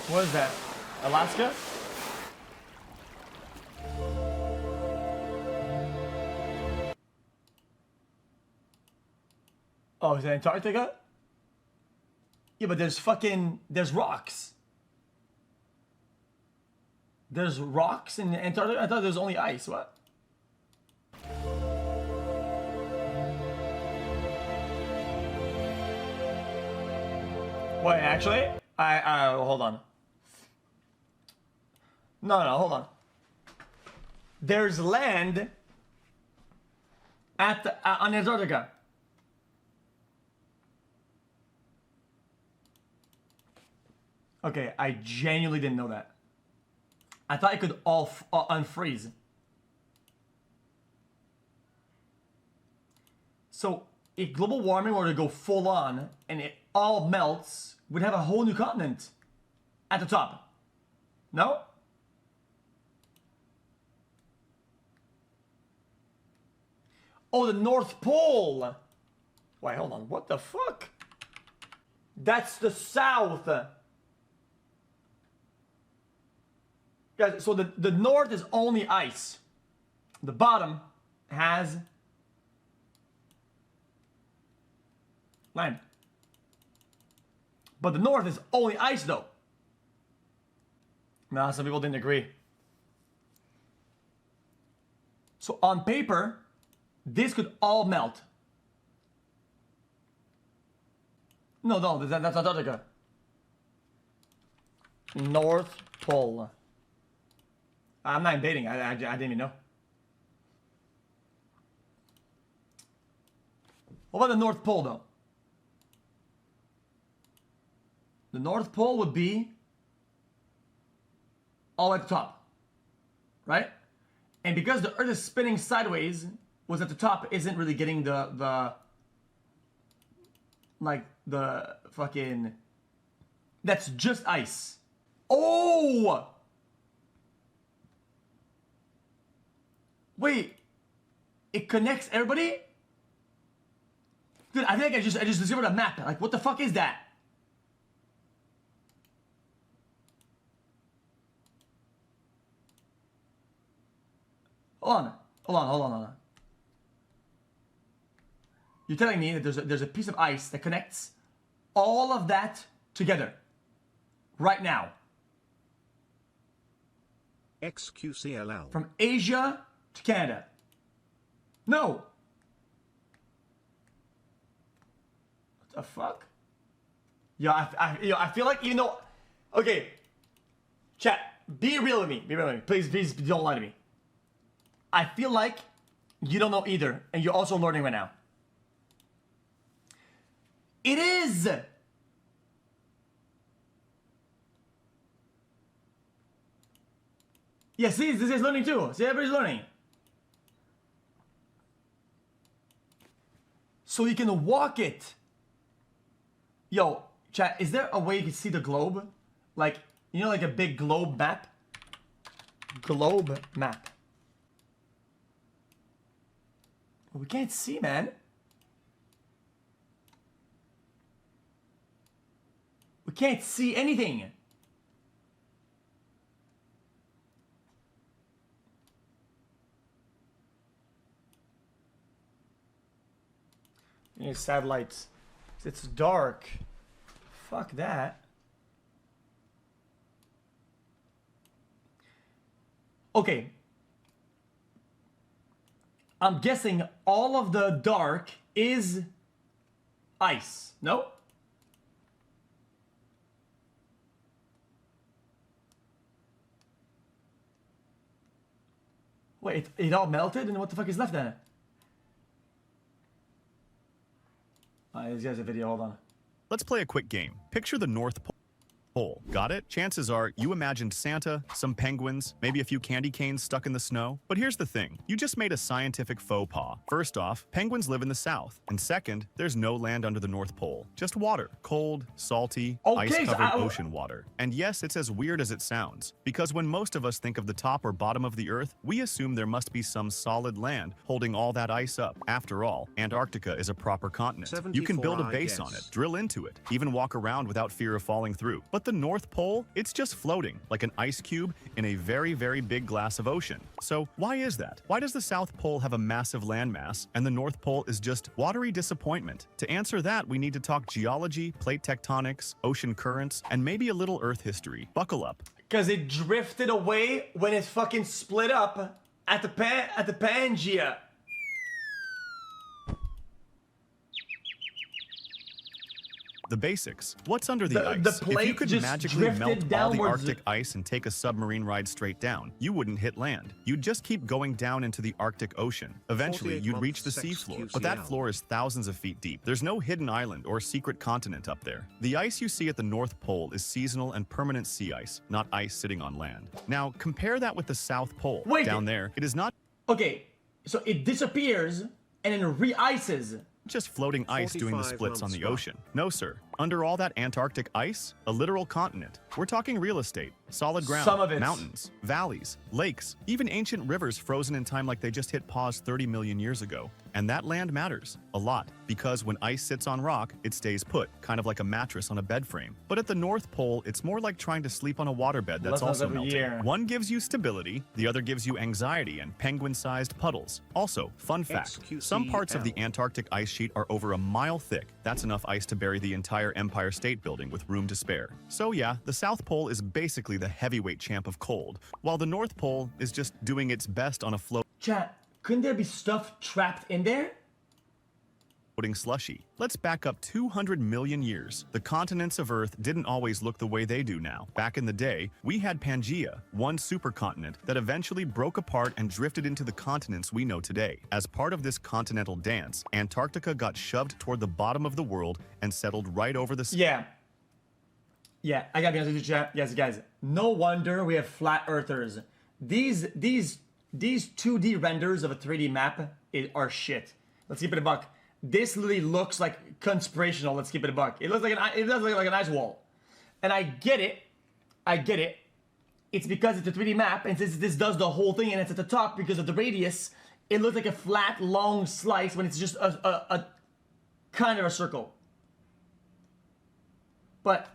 What is that? Alaska? Oh, is that Antarctica? Yeah, but there's rocks. There's rocks in Antarctica? I thought there was only ice. What? Wait, actually? Hold on. No, hold on. There's land at on Antarctica. Okay, I genuinely didn't know that. I thought it could all unfreeze. So, if global warming were to go full on and it all melts, we'd have a whole new continent at the top. No? Oh, the North Pole. Wait, hold on. What the fuck? That's the South. Guys, so the north is only ice. The bottom has land. But the north is only ice though. Nah, some people didn't agree. So on paper, this could all melt. No, that's Antarctica. North Pole. I'm not invading. I didn't even know. What about the North Pole, though? The North Pole would be all at the top, right? And because the Earth is spinning sideways, what's at the top isn't really getting the fucking. That's just ice. Oh. Wait, it connects everybody? Dude, I think I just discovered a map. Like, what the fuck is that? Hold on. You're telling me that there's a piece of ice that connects all of that together right now. XQCLL. From Asia to Canada. No. What the fuck? Yeah, I feel like even though. Okay. Chat, be real with me. Be real with me. Please don't lie to me. I feel like you don't know either, and you're also learning right now. It is. Yeah, see, this is learning too. See, everybody's learning. So you can walk it. Yo, chat, is there a way you can see the globe? Like, you know, like a big globe map? Globe map. We can't see, man. We can't see anything. Satellites. It's dark. Fuck that. Okay. I'm guessing all of the dark is ice. No? Wait, it all melted? And what the fuck is left then? This guy's a video, hold on. Let's play a quick game. Picture the North Pole. Got it? Chances are you imagined Santa, some penguins, maybe a few candy canes stuck in the snow. But here's the thing. You just made a scientific faux pas. First off, penguins live in the south. And second, there's no land under the North Pole. Just water. Cold, salty, ice-covered ocean water. And yes, it's as weird as it sounds. Because when most of us think of the top or bottom of the Earth, we assume there must be some solid land holding all that ice up. After all, Antarctica is a proper continent. You can build a base on it, drill into it, even walk around without fear of falling through. But the North Pole, it's just floating, like an ice cube in a very, very big glass of ocean. So why is that? Why does the South Pole have a massive landmass and the North Pole is just watery disappointment? To answer that, we need to talk geology, plate tectonics, ocean currents, and maybe a little Earth history. Buckle up. Because it drifted away when it fucking split up at the Pangea. The basics. What's under the ice? The plate if you could just magically drifted melt all the downwards. Arctic ice and take a submarine ride straight down, you wouldn't hit land. You'd just keep going down into the Arctic Ocean. Eventually, 48 you'd reach the months seafloor, but that XQCL. floor is thousands of feet deep. There's no hidden island or secret continent up there. The ice you see at the North Pole is seasonal and permanent sea ice, not ice sitting on land. Now, compare that with the South Pole. Wait. Down there, it is not Okay, so it disappears and then re-ices. just floating ice doing the 45 splits on months the back. ocean. No, sir. Under all that Antarctic ice, a literal continent. We're talking real estate, solid ground, Some of it. mountains, valleys, lakes, even ancient rivers frozen in time like they just hit pause 30 million years ago. And that land matters a lot because when ice sits on rock, it stays put, kind of like a mattress on a bed frame. But at the North Pole, it's more like trying to sleep on a waterbed that's Lessons also every melting. year. One gives you stability, the other gives you anxiety and penguin-sized puddles. Also, fun fact, some parts of the Antarctic ice sheet are over a mile thick. That's enough ice to bury the entire Empire State Building with room to spare. So yeah, the South Pole is basically the heavyweight champ of cold, while the North Pole is just doing its best on a Chat, couldn't there be stuff trapped in there? floating slushy. Let's back up 200 million years. The continents of Earth didn't always look the way they do now. Back in the day, we had Pangea, one supercontinent that eventually broke apart and drifted into the continents we know today. As part of this continental dance, Antarctica got shoved toward the bottom of the world and settled right over the Yeah. Yeah, I gotta be honest with you, chat. Yes, guys. No wonder we have flat earthers. These 2D renders of a 3D map are shit. Let's keep it a buck. This literally looks like conspirational. Let's keep it a buck. It does look like an ice wall, and I get it. It's because it's a 3D map, and since this does the whole thing, and it's at the top because of the radius, it looks like a flat, long slice when it's just a kind of a circle. But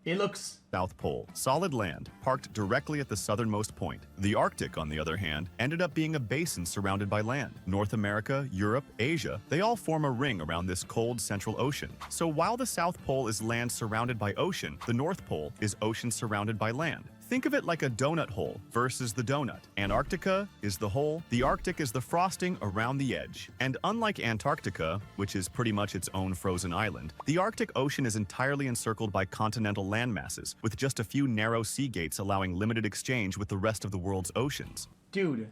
it looks. South Pole, solid land, parked directly at the southernmost point. The Arctic, on the other hand, ended up being a basin surrounded by land. North America, Europe, Asia, they all form a ring around this cold central ocean. So while the South Pole is land surrounded by ocean, the North Pole is ocean surrounded by land. Think of it like a donut hole versus the donut. Antarctica is the hole, the Arctic is the frosting around the edge. And unlike Antarctica, which is pretty much its own frozen island, the Arctic Ocean is entirely encircled by continental landmasses, with just a few narrow sea gates allowing limited exchange with the rest of the world's oceans. Dude.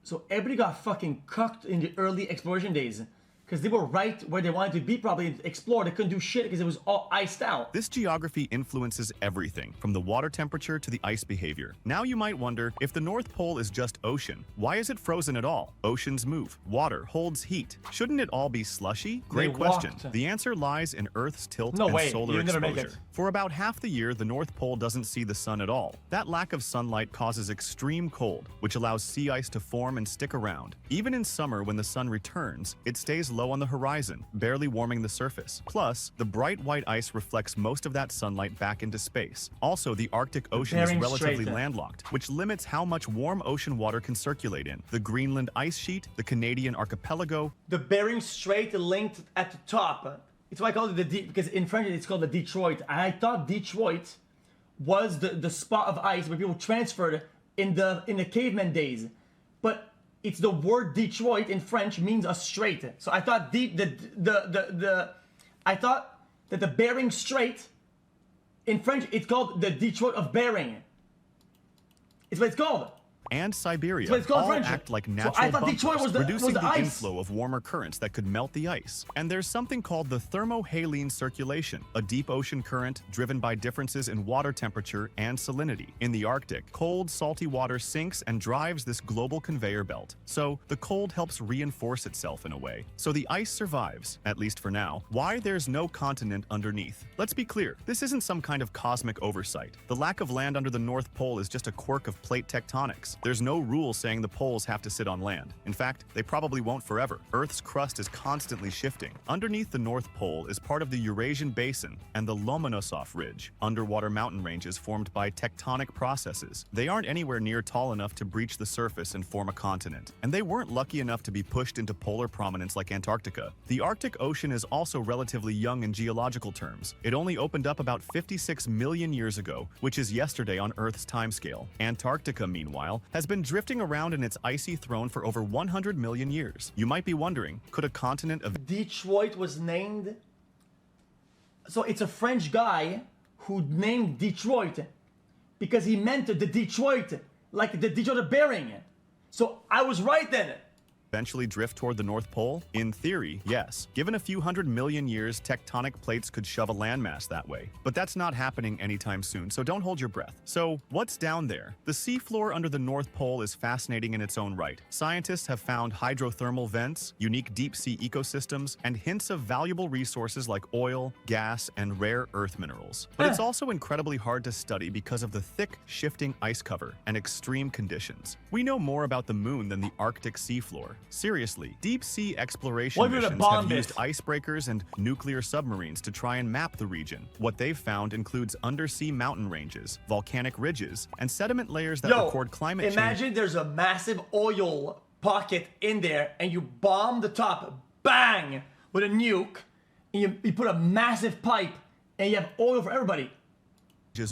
So everybody got fucking cucked in the early exploration days. Because they were right where they wanted to be, probably explore. They couldn't do shit because it was all iced out. This geography influences everything, from the water temperature to the ice behavior. Now you might wonder, if the North Pole is just ocean, why is it frozen at all? Oceans move. Water holds heat. Shouldn't it all be slushy? Great question. walked. The answer lies in Earth's tilt No and way, solar you would never make exposure. it. For about half the year, the North Pole doesn't see the sun at all. That lack of sunlight causes extreme cold, which allows sea ice to form and stick around. Even in summer, when the sun returns, it stays low on the horizon, barely warming the surface. Plus, the bright white ice reflects most of that sunlight back into space. Also, the Arctic Ocean is Bering relatively Strait. landlocked, which limits how much warm ocean water can circulate in. The Greenland ice sheet, the Canadian archipelago, The Bering Strait linked at the top. It's why I call it because in French it's called the Detroit. I thought Detroit was the spot of ice where people transferred in the caveman days. But it's the word Detroit in French means a strait. So I thought I thought that the Bering Strait in French it's called the Detroit of Bering. It's what it's called. and Siberia So it's called all French. act like So natural I thought bumpers, Detroit was reducing the the ice. inflow of warmer currents that could melt the ice. And there's something called the thermohaline circulation, a deep ocean current driven by differences in water temperature and salinity. In the Arctic, cold, salty water sinks and drives this global conveyor belt. So the cold helps reinforce itself in a way. So the ice survives, at least for now. Why there's no continent underneath? Let's be clear, this isn't some kind of cosmic oversight. The lack of land under the North Pole is just a quirk of plate tectonics. There's no rule saying the poles have to sit on land. In fact, they probably won't forever. Earth's crust is constantly shifting. Underneath the North Pole is part of the Eurasian Basin and the Lomonosov Ridge, underwater mountain ranges formed by tectonic processes. They aren't anywhere near tall enough to breach the surface and form a continent, and they weren't lucky enough to be pushed into polar prominence like Antarctica. The Arctic Ocean is also relatively young in geological terms. It only opened up about 56 million years ago, which is yesterday on Earth's timescale. Antarctica, meanwhile, has been drifting around in its icy throne for over 100 million years. You might be wondering, could a continent of Detroit was named. So it's a French guy who named Detroit because he meant the Detroit, like the Detroit Bering. So I was right then. eventually drift toward the North Pole? In theory, yes. Given a few 100 million years, tectonic plates could shove a landmass that way. But that's not happening anytime soon, so don't hold your breath. So, what's down there? The seafloor under the North Pole is fascinating in its own right. Scientists have found hydrothermal vents, unique deep-sea ecosystems, and hints of valuable resources like oil, gas, and rare earth minerals. But it's also incredibly hard to study because of the thick, shifting ice cover and extreme conditions. We know more about the moon than the Arctic seafloor. Seriously, deep-sea exploration missions have used icebreakers and nuclear submarines to try and map the region. What they've found includes undersea mountain ranges, volcanic ridges, and sediment layers that record climate change. Imagine there's a massive oil pocket in there and you bomb the top, bang, with a nuke, and you put a massive pipe and you have oil for everybody.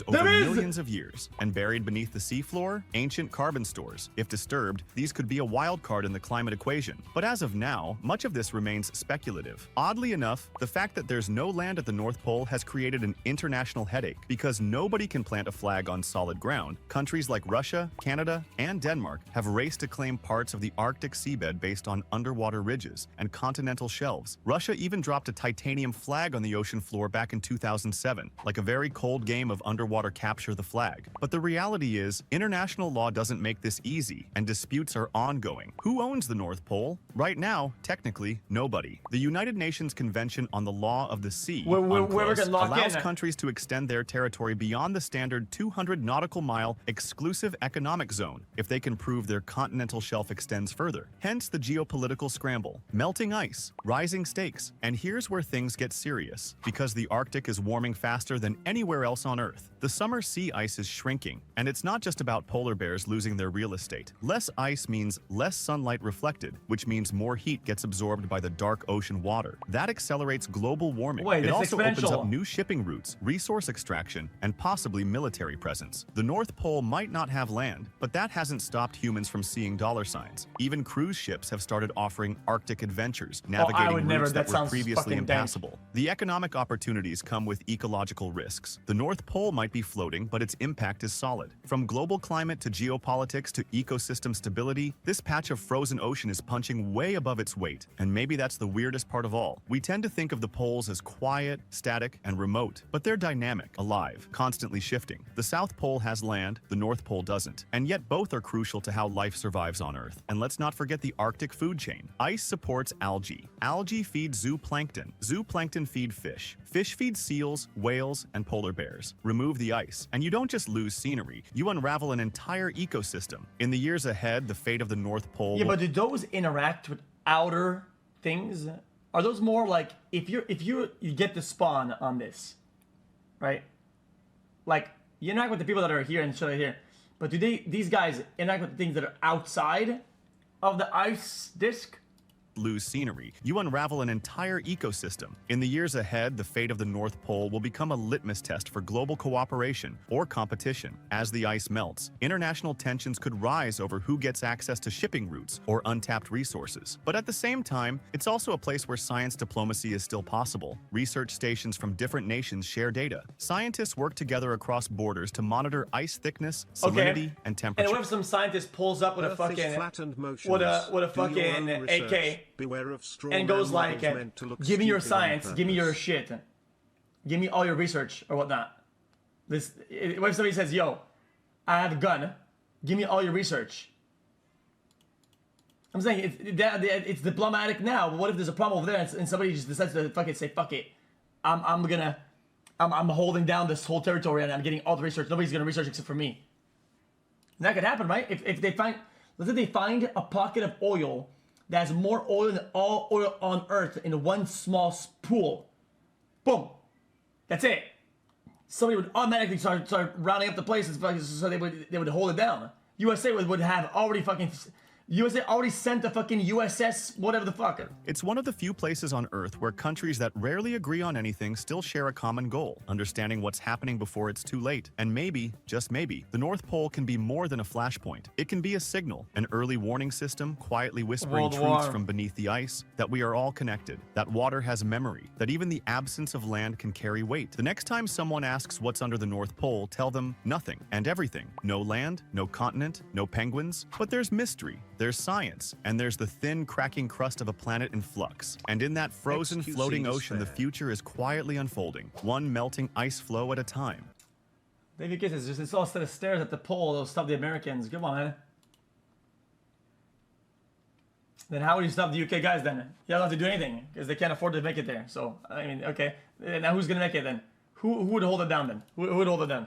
Over millions of years, and buried beneath the seafloor, ancient carbon stores. If disturbed, these could be a wild card in the climate equation. But as of now, much of this remains speculative. Oddly enough, the fact that there's no land at the North Pole has created an international headache because nobody can plant a flag on solid ground. Countries like Russia, Canada, and Denmark have raced to claim parts of the Arctic seabed based on underwater ridges and continental shelves. Russia even dropped a titanium flag on the ocean floor back in 2007, like a very cold game of underwater capture the flag. But the reality is, international law doesn't make this easy, and disputes are ongoing. Who owns the North Pole? Right now, technically, nobody. The United Nations Convention on the Law of the Sea allows countries to extend their territory beyond the standard 200 nautical mile exclusive economic zone if they can prove their continental shelf extends further. Hence the geopolitical scramble, melting ice, rising stakes. And here's where things get serious, because the Arctic is warming faster than anywhere else on Earth. The summer sea ice is shrinking, and it's not just about polar bears losing their real estate. Less ice means less sunlight reflected, which means more heat gets absorbed by the dark ocean water. That accelerates global warming. It also opens up new shipping routes, resource extraction, and possibly military presence. The North Pole might not have land, but that hasn't stopped humans from seeing dollar signs. Even cruise ships have started offering Arctic adventures, navigating routes that were previously impassable. The economic opportunities come with ecological risks. The North Pole might be floating, but its impact is solid. From global climate to geopolitics to ecosystem stability, this patch of frozen ocean is punching way above its weight. And maybe that's the weirdest part of all. We tend to think of the poles as quiet, static, and remote, but they're dynamic, alive, constantly shifting. The South Pole has land, the North Pole doesn't. And yet both are crucial to how life survives on Earth. And let's not forget the Arctic food chain. Ice supports algae. Algae feed zooplankton. Zooplankton feed fish. Fish feed seals, whales, and polar bears. Remove the ice, and you don't just lose scenery, you unravel an entire ecosystem. In the years ahead, the fate of the North Pole... Yeah, but do those interact with outer things? Are those more like, if you get the spawn on this, right? Like, you interact with the people that are here and shit right here, but do these guys interact with the things that are outside of the ice disk? Lose scenery, you unravel an entire ecosystem. In the years ahead, the fate of the North Pole will become a litmus test for global cooperation or competition. As the ice melts, international tensions could rise over who gets access to shipping routes or untapped resources. But at the same time, it's also a place where science diplomacy is still possible. Research stations from different nations share data. Scientists work together across borders to monitor ice thickness, salinity, and temperature. And what if some scientist pulls up with a fucking with a fucking AK? Beware of straw and goes like, give me your science, give me your shit, give me all your research or whatnot. What if somebody says, yo, I have a gun, give me all your research? I'm saying it's diplomatic now, but what if there's a problem over there and somebody just decides to fucking say, fuck it, I'm holding down this whole territory and I'm getting all the research. Nobody's gonna research except for me. That could happen, right? If they find, let's say they find a pocket of oil that has more oil than all oil on Earth in one small pool. Boom. That's it. Somebody would automatically start rounding up the places so they would hold it down. USA would have already fucking... USA already sent the fucking USS whatever the fuck. It's one of the few places on Earth where countries that rarely agree on anything still share a common goal, understanding what's happening before it's too late. And maybe, just maybe, the North Pole can be more than a flashpoint. It can be a signal, an early warning system quietly whispering World truths War. from beneath the ice, that we are all connected, that water has memory, that even the absence of land can carry weight. The next time someone asks what's under the North Pole, tell them nothing and everything. No land, no continent, no penguins, but there's mystery. There's science, and there's the thin, cracking crust of a planet in flux. And in that frozen, XQC floating is ocean, the fair. future is quietly unfolding, one melting ice floe at a time. David Kisses, just install a set of stairs at the pole. They'll stop the Americans. Come on, man. Then how would you stop the UK guys then? You don't have to do anything because they can't afford to make it there. So, I mean, okay. Now who's going to make it then? Who would hold it down then? Who would hold it down?